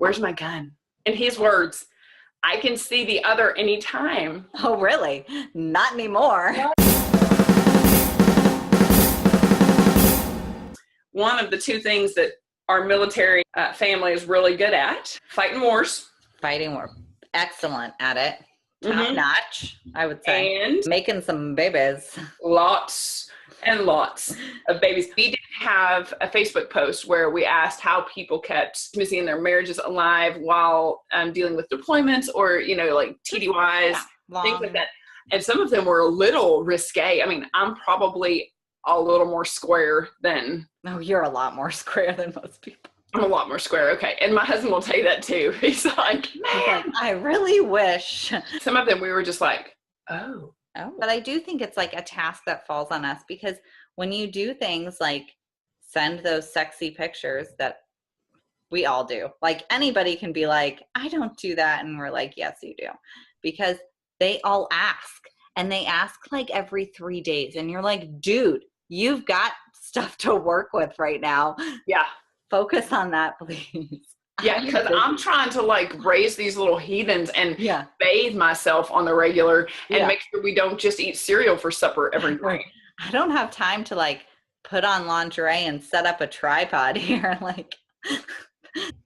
where's my gun? In his words, I can see the other anytime. Oh, really? Not anymore. One of the two things that our military family is really good at, fighting wars. Fighting war. Excellent at it. Top notch, I would say. And making some babies. Lots and lots of babies. We did have a Facebook post where we asked how people kept intimacy in their marriages alive while dealing with deployments or, like TDYs, things like that. And some of them were a little risque. I mean, I'm probably a little more square than... No, you're a lot more square than most people. I'm a lot more square. Okay. And my husband will tell you that too. He's like, man, I really wish. Some of them we were just like, oh. But I do think it's like a task that falls on us, because when you do things like send those sexy pictures that we all do, like anybody can be like, I don't do that. And we're like, yes, you do. Because they all ask, and they ask like every 3 days. And you're like, dude, you've got stuff to work with right now. Yeah. Focus on that, please. Yeah, because I'm trying to like raise these little heathens and bathe myself on the regular and make sure we don't just eat cereal for supper every night. I don't have time to like put on lingerie and set up a tripod here. Like,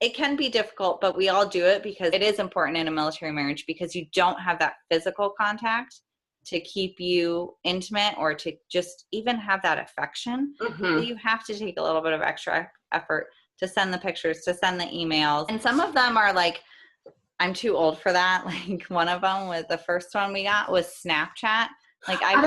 it can be difficult, but we all do it because it is important in a military marriage, because you don't have that physical contact to keep you intimate or to just even have that affection. So you have to take a little bit of extra effort to send the pictures, to send the emails. And some of them are like, I'm too old for that. Like one of them was, the first one we got was Snapchat. Like I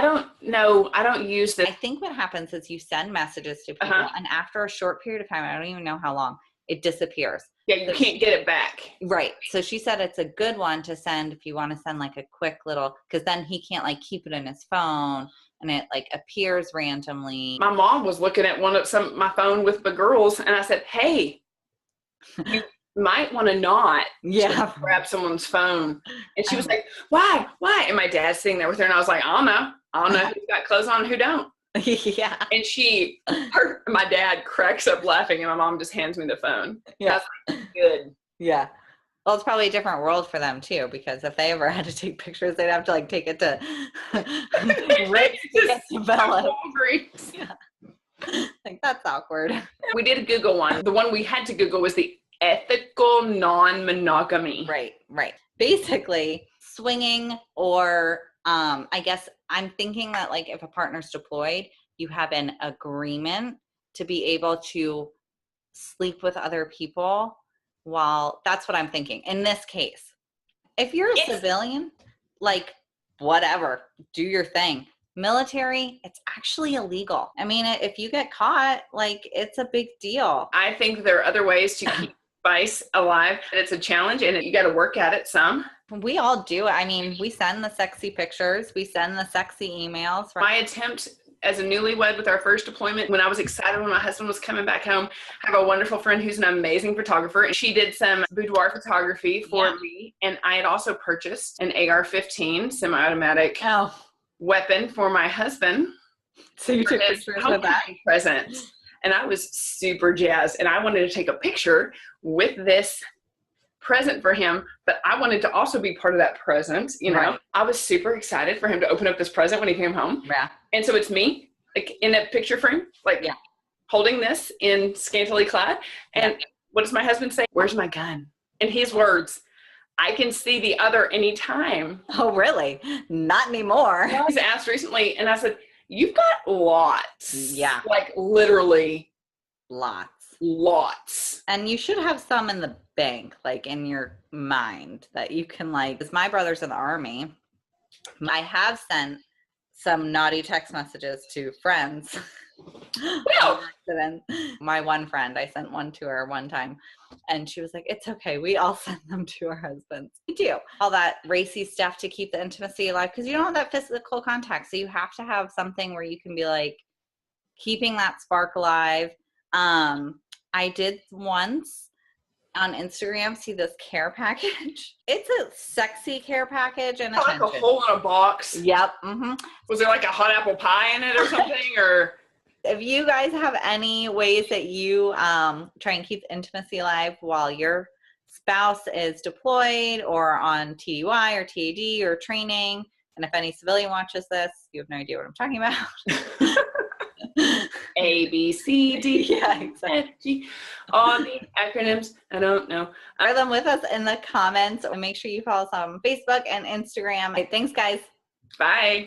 don't know. I don't use this. I think what happens is you send messages to people and after a short period of time, I don't even know how long, it disappears. Yeah, you can't get it back. Right. So she said it's a good one to send if you want to send like a quick little, because then he can't like keep it in his phone and it like appears randomly. My mom was looking at my phone with the girls, and I said, hey, you might want to not grab someone's phone. And she was like, why? And my dad's sitting there with her, and I was like, I don't know who's got clothes on and who don't. Yeah. And my dad cracks up laughing, and my mom just hands me the phone. Yeah. That's good. Yeah. Well, it's probably a different world for them too, because if they ever had to take pictures, they'd have to like take it to Ritz to get developed. Yeah. Like that's awkward. We did a Google one. The one we had to Google was the ethical non-monogamy. Right. Basically, swinging, or I guess I'm thinking that like if a partner's deployed, you have an agreement to be able to sleep with other people. Well, that's what I'm thinking in this case. If you're a civilian, like whatever, do your thing. Military, it's actually illegal. I mean, if you get caught, like it's a big deal. I think there are other ways to keep spice alive. It's a challenge, and you got to work at it some. We all do. I mean, we send the sexy pictures. We send the sexy emails. Right? My attempt as a newlywed with our first deployment, when I was excited when my husband was coming back home, I have a wonderful friend who's an amazing photographer, and she did some boudoir photography for me. And I had also purchased an AR-15 semi-automatic weapon for my husband. So you took pictures with that present. And I was super jazzed, and I wanted to take a picture with this present for him, but I wanted to also be part of that present, Right. I was super excited for him to open up this present when he came home. Yeah. And so it's me, like in a picture frame, like holding this in scantily clad. And what does my husband say? Where's my gun? In his words, I can see the other anytime. Oh, really? Not anymore. I was asked recently, and I said, you've got lots. Yeah. Like literally lots. And you should have some in the bank, like in your mind that you can like, because my brother's in the Army. I have sent some naughty text messages to friends. My one friend, I sent one to her one time, and she was like, it's okay, we all send them to our husbands. We do all that racy stuff to keep the intimacy alive, because you don't have that physical contact, so you have to have something where you can be like keeping that spark alive. I did once on Instagram see this care package. It's a sexy care package and like a hole in a box. Yep. Was there like a hot apple pie in it or something? Or If you guys have any ways that you try and keep intimacy alive while your spouse is deployed or on TDY or TAD or training, and if any civilian watches this, you have no idea what I'm talking about. A, B, C, D, yeah, exactly. F, G. All the acronyms. I don't know. Share them with us in the comments. And make sure you follow us on Facebook and Instagram. Thanks, guys. Bye.